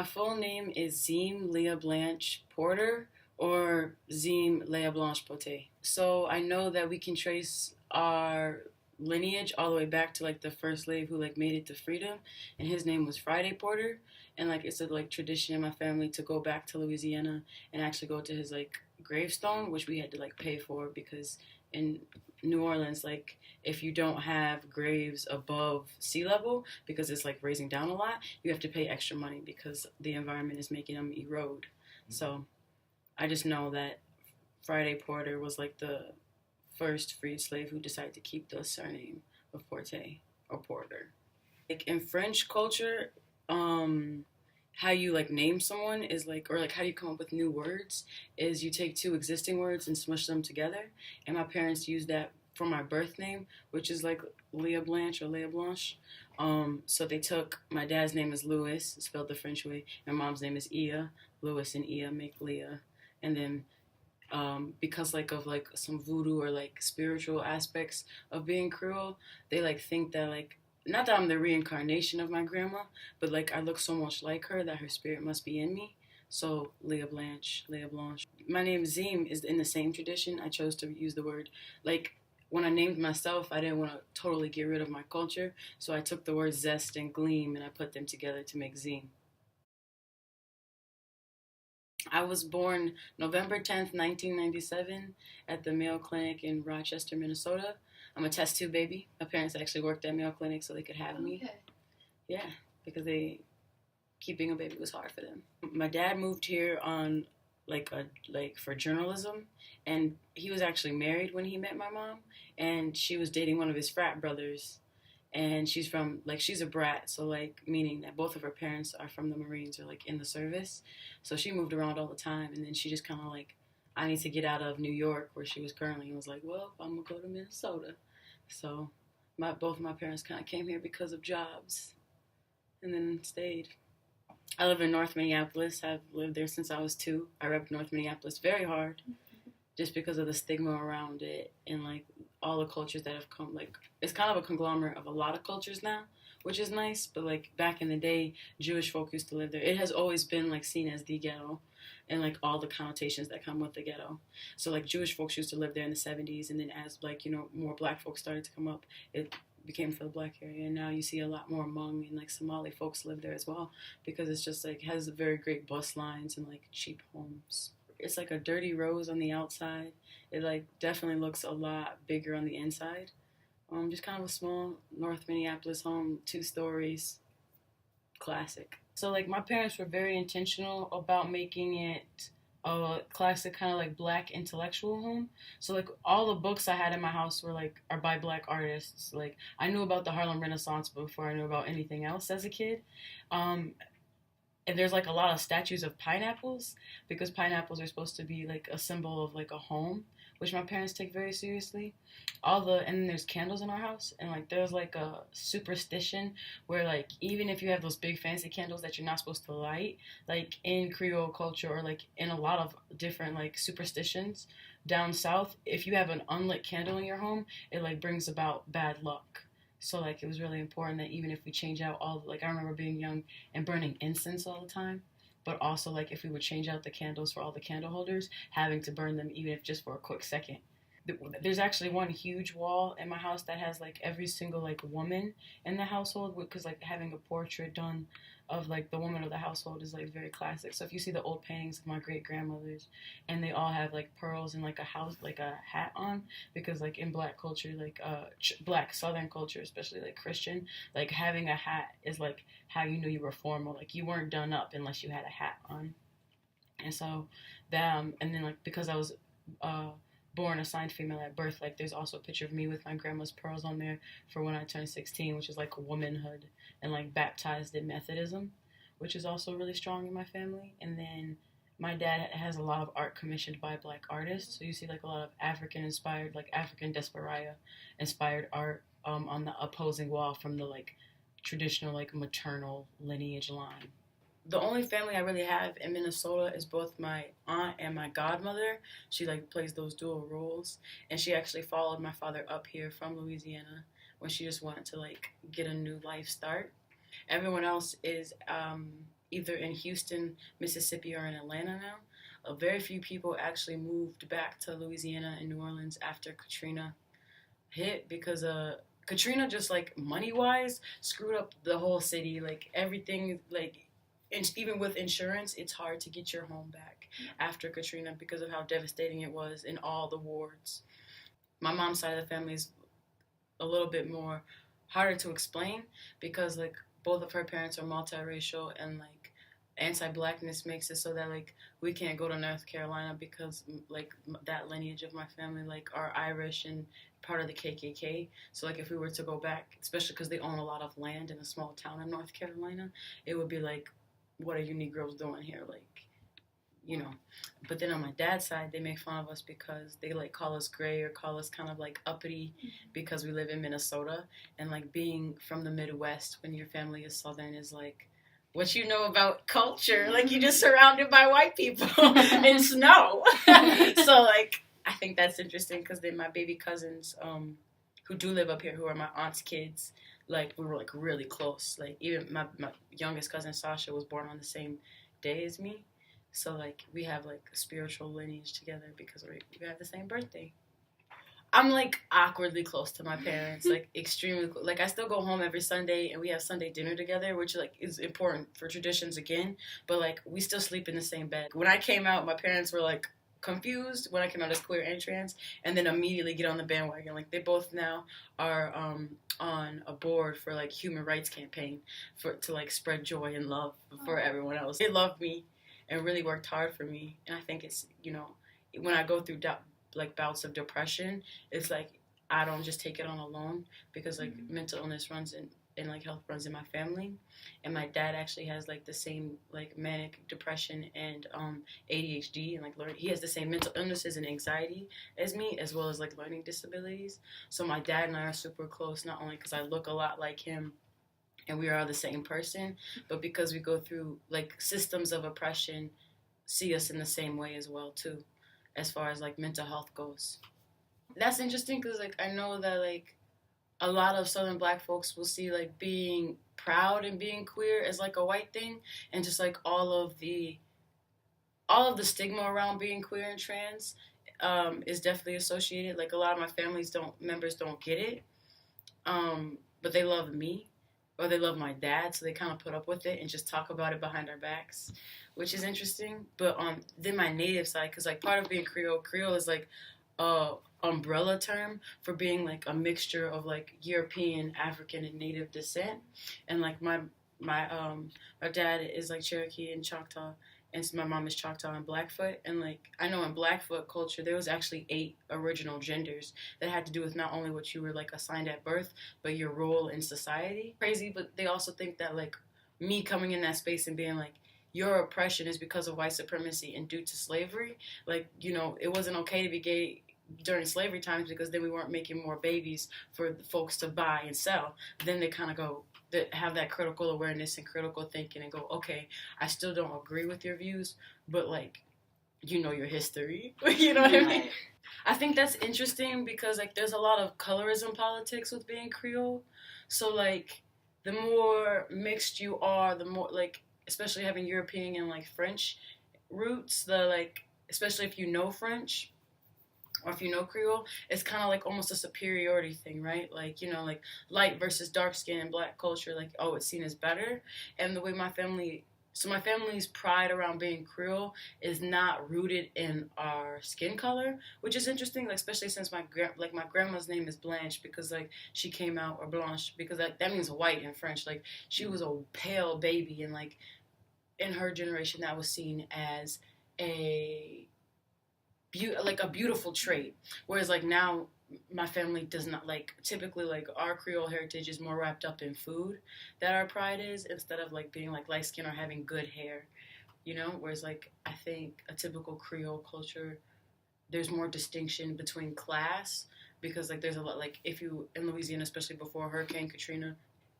My full name is Zean Leah Blanche Porter or Zean Leah Blanche Pote. So I know that we can trace our lineage all the way back to like the first slave who like made it to freedom, and his name was Friday Porter. And like it's a like tradition in my family to go back to Louisiana and actually go to his like gravestone, which we had to like pay for because in New Orleans, like if you don't have graves above sea level because it's like raising down a lot, you have to pay extra money because the environment is making them erode. So I just know that Friday Porter was like the first freed slave who decided to keep the surname of Porte or Porter. Like in French culture, how you like name someone is like, or like how you come up with new words is you take two existing words and smush them together. And my parents used that for my birth name, which is like Leah Blanche or Leah Blanche. So they took my dad's name is Louis, spelled the French way, and mom's name is Ia. Louis and Ia make Leah, and then because like of like some voodoo or like spiritual aspects of being Creole, they like think that like not that I'm the reincarnation of my grandma, but like I look so much like her that her spirit must be in me. So Leah Blanche, Leah Blanche. My name Zean is in the same tradition. I chose to use the word like when I named myself, I didn't want to totally get rid of my culture, so I took the words zest and gleam and I put them together to make Zean. I was born November 10th, 1997, at the Mayo Clinic in Rochester, Minnesota. I'm a test tube baby. My parents actually worked at Mayo Clinic so they could have me. Okay. Yeah, because keeping a baby was hard for them. My dad moved here on like for journalism, and he was actually married when he met my mom, and she was dating one of his frat brothers, and she's a brat, so like meaning that both of her parents are from the Marines or like in the service. So she moved around all the time, and then she just kind of like, I need to get out of New York where she was currently, and was like, well, I'm gonna go to Minnesota. So both of my parents kind of came here because of jobs, and then stayed. I live in North Minneapolis. I've lived there since I was 2. I rep North Minneapolis very hard just because of the stigma around it and like all the cultures that have come. Like it's kind of a conglomerate of a lot of cultures now, which is nice. But like back in the day, Jewish folk used to live there. It has always been like seen as the ghetto and like all the connotations that come with the ghetto. So like Jewish folks used to live there in the 70s, and then as like more black folks started to come up, it became for the black area, and now you see a lot more Hmong and like Somali folks live there as well because it's just like has very great bus lines and like cheap homes. It's like a dirty rose on the outside. It like definitely looks a lot bigger on the inside. Just kind of a small North Minneapolis home, 2 stories, classic. So like my parents were very intentional about making it a classic kind of like black intellectual home. So like all the books I had in my house are by black artists. Like I knew about the Harlem Renaissance before I knew about anything else as a kid. Um, and there's like a lot of statues of pineapples because pineapples are supposed to be like a symbol of like a home, which my parents take very seriously. And then there's candles in our house, and like there's like a superstition where like even if you have those big fancy candles that you're not supposed to light, like in Creole culture or like in a lot of different like superstitions down south, if you have an unlit candle in your home, it like brings about bad luck. So like it was really important that even if we change out I remember being young and burning incense all the time, but also like if we would change out the candles for all the candle holders, having to burn them even if just for a quick second. There's actually one huge wall in my house that has like every single like woman in the household, because like having a portrait done of like the woman of the household is like very classic. So if you see the old paintings of my great grandmothers, and they all have like pearls and like a hat on, because like in black culture, like black southern culture, especially like Christian, like having a hat is like how you knew you were formal. Like you weren't done up unless you had a hat on. And so and then like because I was born assigned female at birth, like there's also a picture of me with my grandma's pearls on there for when I turned 16, which is like womanhood, and like baptized in Methodism, which is also really strong in my family. And then my dad has a lot of art commissioned by black artists, so you see like a lot of African inspired, like African Desperaya inspired art on the opposing wall from the like traditional like maternal lineage line. The only family I really have in Minnesota is both my aunt and my godmother. She like plays those dual roles, and she actually followed my father up here from Louisiana when she just wanted to like get a new life start. Everyone else is either in Houston, Mississippi, or in Atlanta now. Very few people actually moved back to Louisiana and New Orleans after Katrina hit because Katrina just like money wise screwed up the whole city. Like everything, like even with insurance, it's hard to get your home back after Katrina because of how devastating it was in all the wards. My mom's side of the family is a little bit more harder to explain because like both of her parents are multiracial and like anti-blackness makes it so that like we can't go to North Carolina because like that lineage of my family like are Irish and part of the KKK. So like if we were to go back, especially because they own a lot of land in a small town in North Carolina, it would be like, what are you Negroes doing here? Like, you know. But then on my dad's side, they make fun of us because they like call us gray or call us kind of like uppity because we live in Minnesota. And like being from the Midwest when your family is Southern is like what you know about culture. Like you're just surrounded by white people and snow. So like I think that's interesting because then my baby cousins who do live up here, who are my aunt's kids, like we were like really close. Like even my youngest cousin Sasha was born on the same day as me. So, like, we have, like, a spiritual lineage together because we have the same birthday. I'm, like, awkwardly close to my parents, like, extremely close. Like, I still go home every Sunday, and we have Sunday dinner together, which, like, is important for traditions again. But, like, we still sleep in the same bed. When I came out, my parents were, like, confused when I came out as queer and trans, and then immediately get on the bandwagon. Like, they both now are on a board for, like, human rights campaign to, like, spread joy and love for everyone else. They love me and really worked hard for me. And I think it's, you know, when I go through like bouts of depression, it's like I don't just take it on alone because like mental illness runs and like health runs in my family. And my dad actually has like the same like manic depression and ADHD and like he has the same mental illnesses and anxiety as me, as well as like learning disabilities. So my dad and I are super close, not only because I look a lot like him and we are the same person, but because we go through like systems of oppression, see us in the same way as well too, as far as like mental health goes. That's interesting because like I know that like a lot of Southern Black folks will see like being proud and being queer as like a white thing, and just like all of the stigma around being queer and trans is definitely associated. Like a lot of my family's members don't get it, but they love me. Or they love my dad, so they kind of put up with it and just talk about it behind our backs, which is interesting. But then my native side, because like part of being Creole is like a umbrella term for being like a mixture of like European, African, and Native descent. And like my dad is like Cherokee and Choctaw, and so my mom is Choctaw and Blackfoot. And like I know in Blackfoot culture there was actually 8 original genders that had to do with not only what you were like assigned at birth, but your role in society. Crazy, but they also think that like me coming in that space and being like, your oppression is because of white supremacy and due to slavery. Like, you know, it wasn't okay to be gay during slavery times because then we weren't making more babies for folks to buy and sell. Then they kind of go, that have that critical awareness and critical thinking and go, okay, I still don't agree with your views, but like, you know your history. You know what I mean? I think that's interesting because like there's a lot of colorism politics with being Creole. So like the more mixed you are, the more like, especially having European and like French roots, the like, especially if you know French, or if you know Creole, it's kind of like almost a superiority thing, right? Like, you know, like light versus dark skin in Black culture, like, oh, it's seen as better. And the way my family's pride around being Creole is not rooted in our skin color, which is interesting, like, especially since my grandma's name is Blanche because, like, she came out, or Blanche, because that means white in French. Like, she was a pale baby, and, like, in her generation, that was seen as a beautiful trait, whereas like now my family does not, like, typically like our Creole heritage is more wrapped up in food that our pride is, instead of like being like light skin or having good hair, you know. Whereas like I think a typical Creole culture, there's more distinction between class, because like there's a lot, like if you in Louisiana, especially before Hurricane Katrina,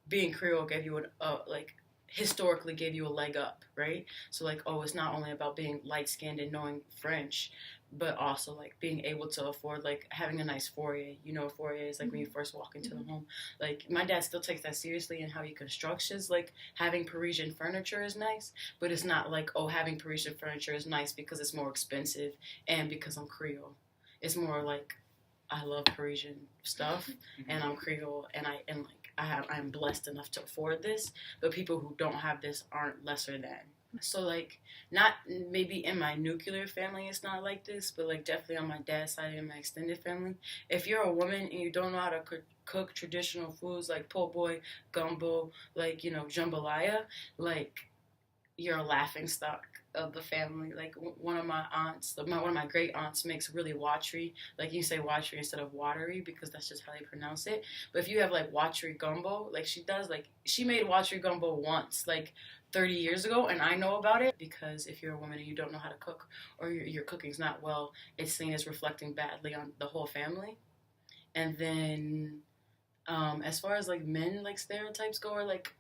being Creole gave you like historically gave you a leg up, right? So like, oh, it's not only about being light skinned and knowing French, but also like being able to afford like having a nice foyer. You know, a foyer is like when you first walk into the home. Like my dad still takes that seriously in how he constructs his, like having Parisian furniture is nice, but it's not like, oh, having Parisian furniture is nice because it's more expensive and because I'm Creole. It's more like I love Parisian stuff and I'm Creole and I'm blessed enough to afford this, but people who don't have this aren't lesser than. So like, not maybe in my nuclear family it's not like this, but like definitely on my dad's side and my extended family, if you're a woman and you don't know how to cook traditional foods like po' boy, gumbo, like, you know, jambalaya, like you're a laughing stock of the family. Like one of my aunts, one of my great aunts makes really watery, like you say watery instead of watery because that's just how they pronounce it. But if you have like watery gumbo, like she does, like she made watery gumbo once, like 30 years ago, and I know about it because if you're a woman and you don't know how to cook or your cooking's not well, it's seen as reflecting badly on the whole family. And then as far as like men like stereotypes go or like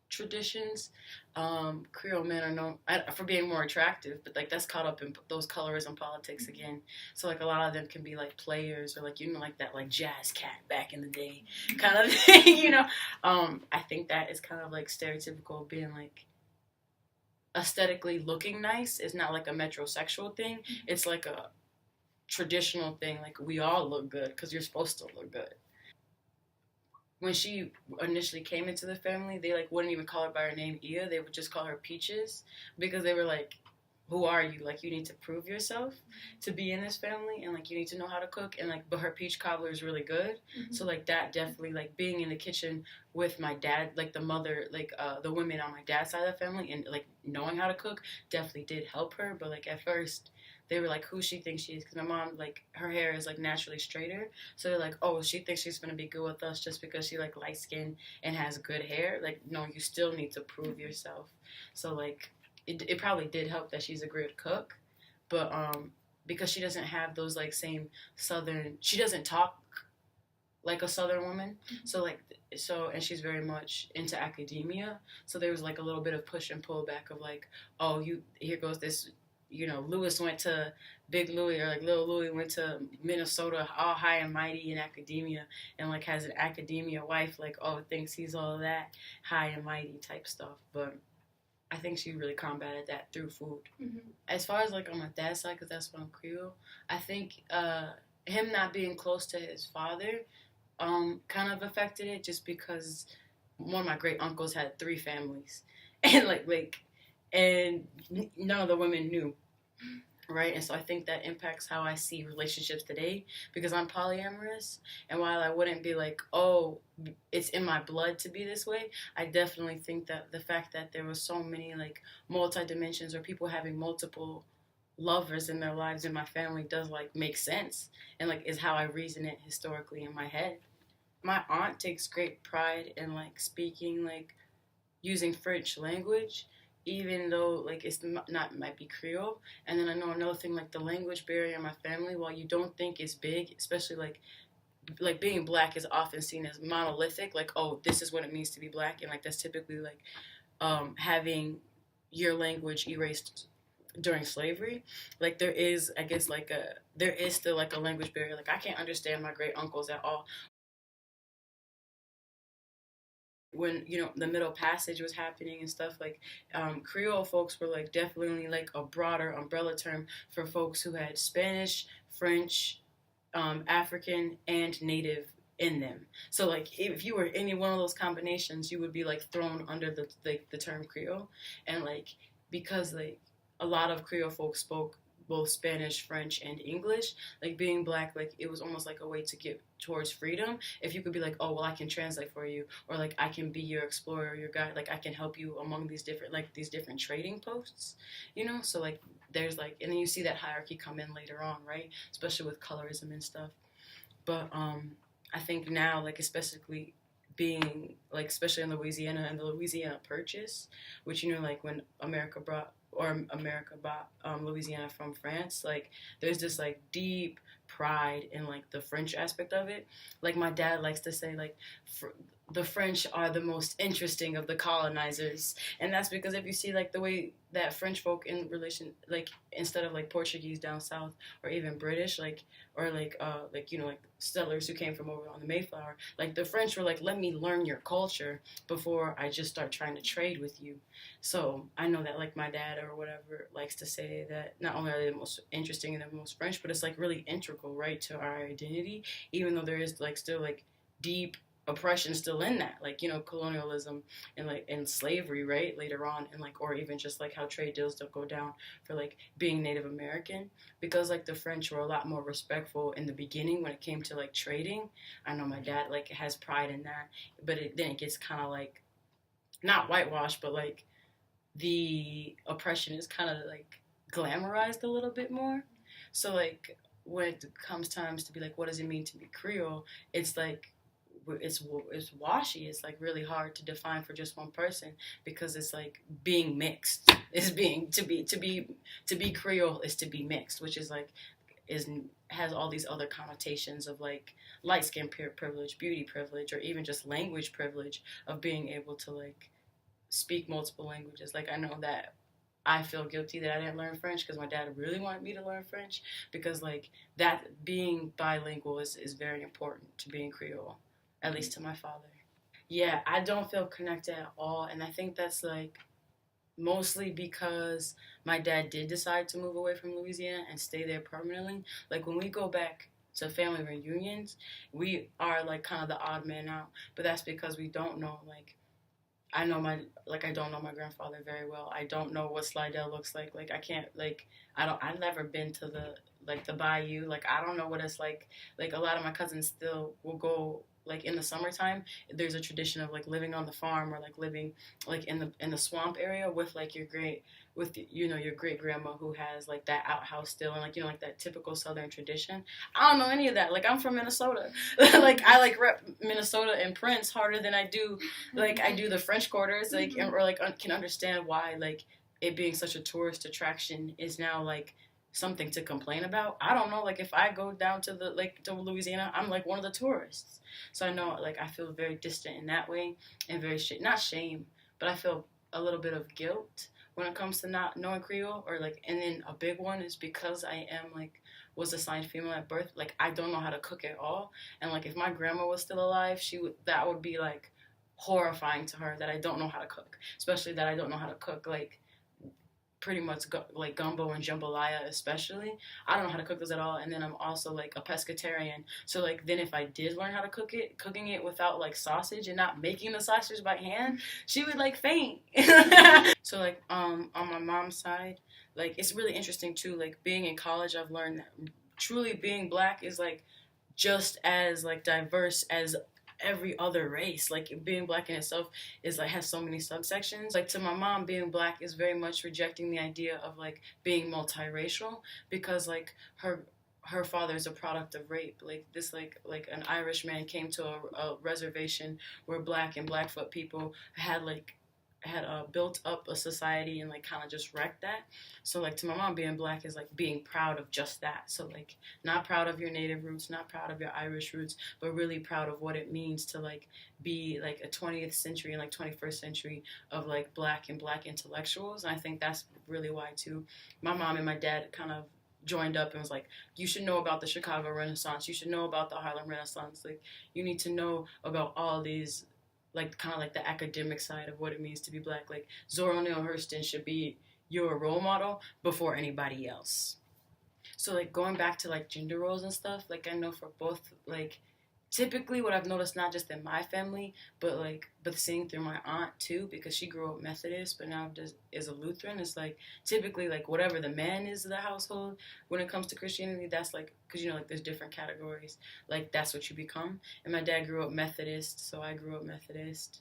traditions, Creole men are known for being more attractive, but like that's caught up in those colorism politics again. So like a lot of them can be like players or like, you know, like that like jazz cat back in the day kind of thing, you know. I think that is kind of like stereotypical, being like aesthetically looking nice is not like a metrosexual thing. It's like a traditional thing. Like we all look good because you're supposed to look good. When she initially came into the family, they like wouldn't even call her by her name Ia. They would just call her Peaches because they were like, "Who are you? Like you need to prove yourself to be in this family, and like you need to know how to cook." And like, but her peach cobbler is really good. So like that definitely, like being in the kitchen with my dad, like the mother, like the women on my dad's side of the family, and like knowing how to cook definitely did help her. But like at first, they were like, who she thinks she is, because my mom, like her hair is like naturally straighter, so they're like, oh, she thinks she's gonna be good with us just because she like light skin and has good hair. Like no, you still need to prove yourself. So like it probably did help that she's a great cook, but because she doesn't have those like same southern, she doesn't talk like a southern woman, so like, so, and she's very much into academia, so there was like a little bit of push and pull back of like, oh, you, here goes this, you know, Lewis went to Big Louis, or like Little Louis went to Minnesota, all high and mighty in academia, and like has an academia wife, like, oh, thinks he's all that high and mighty type stuff. But I think she really combated that through food. As far as like on my dad's side, because that's what I'm Creole, I think him not being close to his father kind of affected it, just because one of my great uncles had 3 families, and and none of the women knew, right? And so I think that impacts how I see relationships today, because I'm polyamorous, and while I wouldn't be like, oh, it's in my blood to be this way, I definitely think that the fact that there was so many like multi-dimensions or people having multiple lovers in their lives in my family does like make sense, and like is how I reason it historically in my head. My aunt takes great pride in like speaking, like using French language, even though like it's not might be Creole. And then I know another thing, like the language barrier in my family, while you don't think it's big, especially like being black is often seen as monolithic, like, oh, this is what it means to be black, and like that's typically like having your language erased during slavery. Like there is, I guess, like there is still like a language barrier. Like I can't understand my great uncles at all. When, you know, the Middle Passage was happening and stuff, like Creole folks were like definitely like a broader umbrella term for folks who had Spanish, French, African, and Native in them. So like if you were any one of those combinations, you would be like thrown under the term Creole. And like because like a lot of Creole folks spoke both Spanish, French, and English, like being black, like it was almost like a way to get towards freedom. If you could be like, oh, well, I can translate for you, or like I can be your explorer, your guide, like I can help you among these different trading posts, you know. So like there's like, and then you see that hierarchy come in later on, right? Especially with colorism and stuff. But I think now, like especially being like, especially in Louisiana and the Louisiana Purchase, which, you know, like when America bought Louisiana from France, like there's this like deep pride in like the French aspect of it. Like my dad likes to say like the French are the most interesting of the colonizers, and that's because if you see like the way that French folk in relation, like instead of like Portuguese down south or even British, like or like you know like settlers who came from over on the Mayflower, like the French were like, let me learn your culture before I just start trying to trade with you. So I know that like my dad or whatever likes to say that not only are they the most interesting and the most French, but it's like really integral, right, to our identity, even though there is like still like deep oppression still in that, like you know colonialism and like and slavery, right, later on, and like or even just like how trade deals don't go down for like being Native American, because like the French were a lot more respectful in the beginning when it came to like trading. I know my dad like has pride in that, but then it gets kind of like not whitewashed, but like the oppression is kind of like glamorized a little bit more. So like when it comes times to be like, what does it mean to be Creole? It's like it's washy. It's like really hard to define for just one person because it's like being mixed. It's being to be Creole is to be mixed, which is like is has all these other connotations of like light skin privilege, beauty privilege, or even just language privilege of being able to like speak multiple languages. Like I know that I feel guilty that I didn't learn French because my dad really wanted me to learn French because like that being bilingual is very important to being Creole, at least to my father. Yeah, I don't feel connected at all, and I think that's like mostly because my dad did decide to move away from Louisiana and stay there permanently. Like when we go back to family reunions, we are like kind of the odd man out, but that's because we don't know like I don't know my grandfather very well. I don't know what Slidell looks like. Like I can't like I've never been to the bayou. Like I don't know what it's like. Like a lot of my cousins still will go like in the summertime. There's a tradition of like living on the farm or like living like in the swamp area with like you know your great grandma who has like that outhouse still and like you know like that typical southern tradition. I don't know any of that. Like I'm from Minnesota. Like I like rep Minnesota and Prince harder than I do like I do the French Quarters, like or like can understand why like it being such a tourist attraction is now like something to complain about. I don't know, like if I go down to the like to Louisiana, I'm like one of the tourists. So I know like I feel very distant in that way and very not shame, but I feel a little bit of guilt when it comes to not knowing Creole or like and then a big one is because I am like was assigned female at birth, like I don't know how to cook at all. And like if my grandma was still alive, that would be like horrifying to her that I don't know how to cook, especially that I don't know how to cook like pretty much like gumbo and jambalaya especially. I don't know how to cook those at all, and then I'm also like a pescatarian, so like then if I did learn how to cooking it without like sausage and not making the sausage by hand, she would like faint. So like on my mom's side, like it's really interesting too, like being in college I've learned that truly being black is like just as like diverse as every other race. Like being black in itself is like has so many subsections. Like to my mom, being black is very much rejecting the idea of like being multiracial because like her father is a product of rape. Like this like an Irish man came to a reservation where black and Blackfoot people had built up a society and like kind of just wrecked that. So like to my mom, being black is like being proud of just that. So like not proud of your native roots, not proud of your Irish roots, but really proud of what it means to like be like a 20th century and like 21st century of like black and black intellectuals. And I think that's really why too my mom and my dad kind of joined up and was like, you should know about the Chicago Renaissance, you should know about the Harlem Renaissance, like you need to know about all these like kind of like the academic side of what it means to be black. Like Zora Neale Hurston should be your role model before anybody else. So like going back to like gender roles and stuff, like I know for both like typically what I've noticed not just in my family, but seeing through my aunt too, because she grew up Methodist but now is a Lutheran. It's like typically like whatever the man is of the household when it comes to Christianity, that's like because you know like there's different categories, like that's what you become. And my dad grew up Methodist, so I grew up Methodist,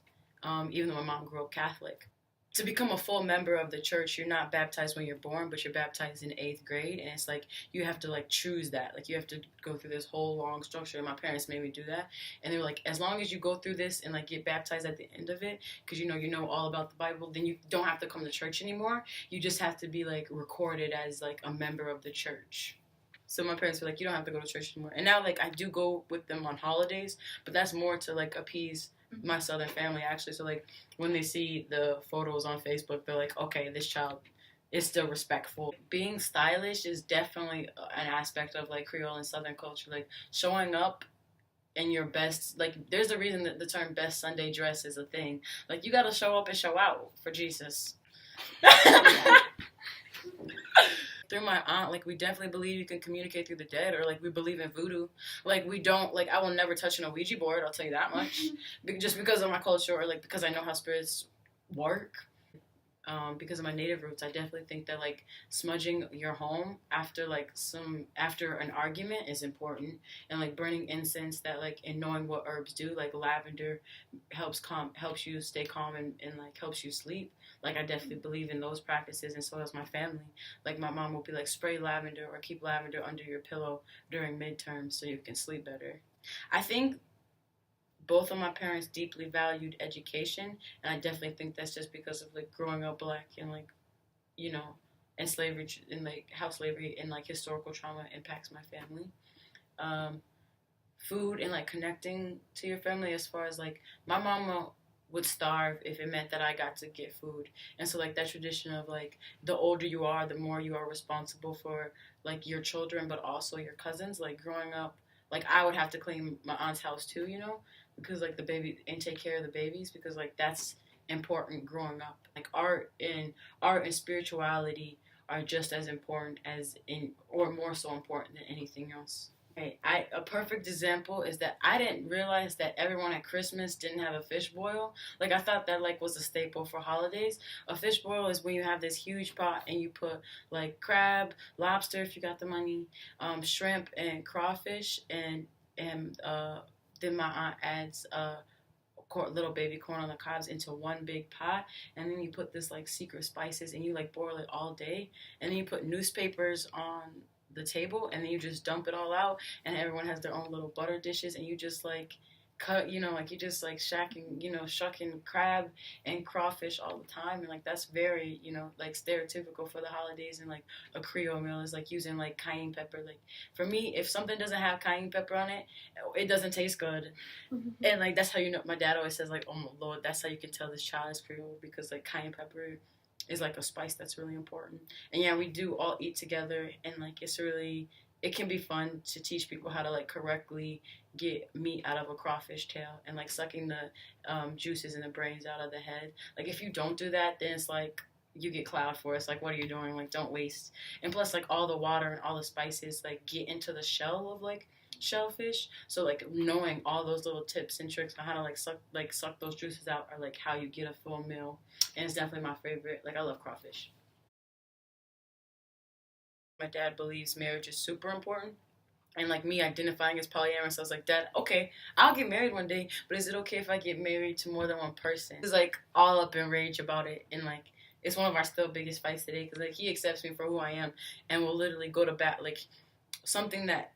even though my mom grew up Catholic. To become a full member of the church, you're not baptized when you're born, but you're baptized in 8th grade, and it's like you have to like choose that. Like you have to go through this whole long structure, and my parents made me do that. And they were like, as long as you go through this and like get baptized at the end of it, because you know all about the Bible, then you don't have to come to church anymore. You just have to be like recorded as like a member of the church. So my parents were like, you don't have to go to church anymore. And now, like, I do go with them on holidays, but that's more to, like, appease my Southern family, actually. So, like, when they see the photos on Facebook, they're like, okay, this child is still respectful. Being stylish is definitely an aspect of, like, Creole and Southern culture. Like, showing up in your best, like, there's a reason that the term best Sunday dress is a thing. Like, you gotta show up and show out for Jesus. Through my aunt, like, we definitely believe you can communicate through the dead, or, like, we believe in voodoo. Like, we don't, like, I will never touch an Ouija board, I'll tell you that much. Just because of my culture, or, like, because I know how spirits work. Because of my native roots, I definitely think that, like, smudging your home after, like, after an argument is important, and, like, burning incense, that, like, and knowing what herbs do, like lavender helps you stay calm, and like, helps you sleep. Like, I definitely believe in those practices, and so does my family. Like, my mom will be like, spray lavender or keep lavender under your pillow during midterms so you can sleep better. I think both of my parents deeply valued education, and I definitely think that's just because of, like, growing up black, and, like, you know, and slavery, and, like, how slavery and, like, historical trauma impacts my family. Food and, like, connecting to your family, as far as, like, my mama would starve if it meant that I got to get food. And so, like, that tradition of, like, the older you are, the more you are responsible for, like, your children, but also your cousins. Like, growing up, like, I would have to clean my aunt's house too, you know, because, like, the baby, and take care of the babies, because, like, that's important growing up. Like, art and spirituality are just as important as or more so important than anything else. A perfect example is that I didn't realize that everyone at Christmas didn't have a fish boil. Like, I thought that, like, was a staple for holidays. A fish boil is when you have this huge pot and you put, like, crab, lobster if you got the money, shrimp and crawfish, and then my aunt adds little baby corn on the cobs into one big pot, and then you put this, like, secret spices, and you, like, boil it all day, and then you put newspapers on the table, and then you just dump it all out, and everyone has their own little butter dishes, and you just, like, cut, you know, like, you just, like, shucking crab and crawfish all the time, and, like, that's very, you know, like, stereotypical for the holidays. And, like, a Creole meal is, like, using, like, cayenne pepper. Like, for me, if something doesn't have cayenne pepper on it, it doesn't taste good. And, like, that's how you know. My dad always says, like, oh my Lord, that's how you can tell this child is Creole, because, like, cayenne pepper is, like, a spice that's really important. And yeah, we do all eat together, and, like, it can be fun to teach people how to, like, correctly get meat out of a crawfish tail, and, like, sucking the juices and the brains out of the head. Like, if you don't do that, then it's like you get cloud for us. Like, what are you doing? Like, don't waste. And plus, like, all the water and all the spices, like, get into the shell of, like, shellfish. So, like, knowing all those little tips and tricks on how to, like, suck those juices out are, like, how you get a full meal. And it's definitely my favorite. Like, I love crawfish. My dad believes marriage is super important. And, like, me identifying as polyamorous, I was like, Dad, okay, I'll get married one day, but is it okay if I get married to more than one person? He's, like, all up in rage about it. And, like, it's one of our still biggest fights today, because, like, he accepts me for who I am and will literally go to bat. Like, something that,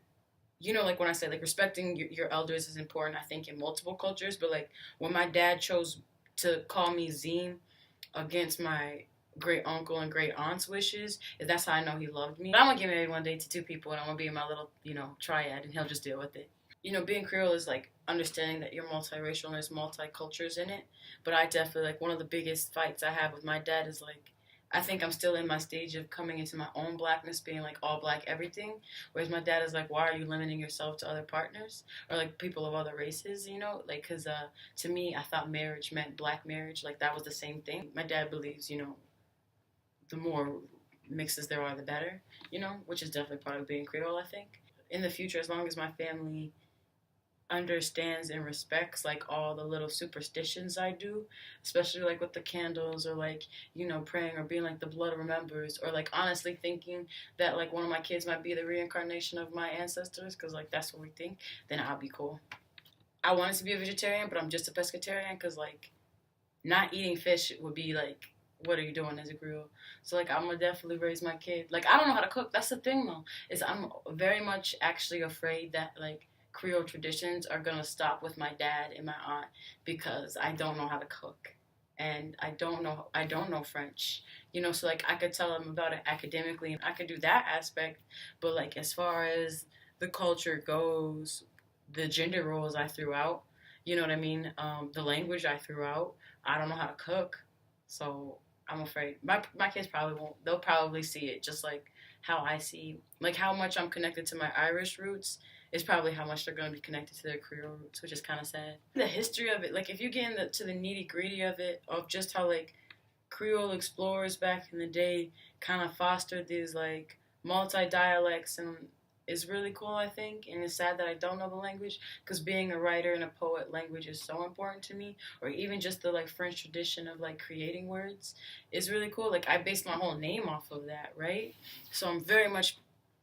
you know, like, when I say, like, respecting your elders is important, I think, in multiple cultures. But, like, when my dad chose to call me Zean against my great uncle and great aunt's wishes, that's how I know he loved me. But I'm gonna get married one day to two people, and I'm gonna be in my little, you know, triad, and he'll just deal with it. You know, being Creole is, like, understanding that you're multiracial and there's multicultures in it. But I definitely, like, one of the biggest fights I have with my dad is, like, I think I'm still in my stage of coming into my own blackness, being, like, all black everything. Whereas my dad is like, why are you limiting yourself to other partners or, like, people of other races, you know? Like, because to me, I thought marriage meant black marriage. Like, that was the same thing. My dad believes, you know, the more mixes there are, the better, you know, which is definitely part of being Creole, I think. In the future, as long as my family understands and respects, like, all the little superstitions I do, especially, like, with the candles, or, like, you know, praying, or being like the blood remembers, or, like, honestly thinking that, like, one of my kids might be the reincarnation of my ancestors, because, like, that's what we think, then I'll be cool. I wanted to be a vegetarian, but I'm just a pescatarian, because, like, not eating fish would be, like, what are you doing as a Creole? So, like, I'm gonna definitely raise my kid. Like, I don't know how to cook. That's the thing, though. Is I'm very much actually afraid that, like, Creole traditions are gonna stop with my dad and my aunt, because I don't know how to cook. and I don't know French, you know, so like I could tell them about it academically and I could do that aspect, but like as far as the culture goes, the gender roles I threw out, you know what I mean, the language I threw out, I don't know how to cook, so I'm afraid my kids probably won't. They'll probably see it just like how I see, like how much I'm connected to my Irish roots is probably how much they're going to be connected to their Creole roots, which is kind of sad. The history of it, like if you get into the nitty gritty of it, of just how like Creole explorers back in the day kind of fostered these like multi dialects, and it's really cool, I think. And it's sad that I don't know the language, because being a writer and a poet, language is so important to me. Or even just the like French tradition of like creating words is really cool. Like I based my whole name off of that, right? So I'm very much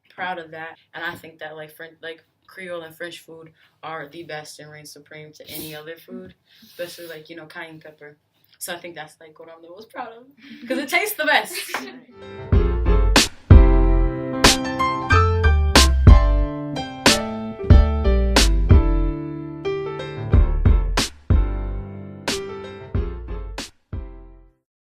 proud of that, and I think that like French, like Creole and French food are the best and reign supreme to any other food, especially like, you know, cayenne pepper. So I think that's like what I'm the most proud of, because it tastes the best.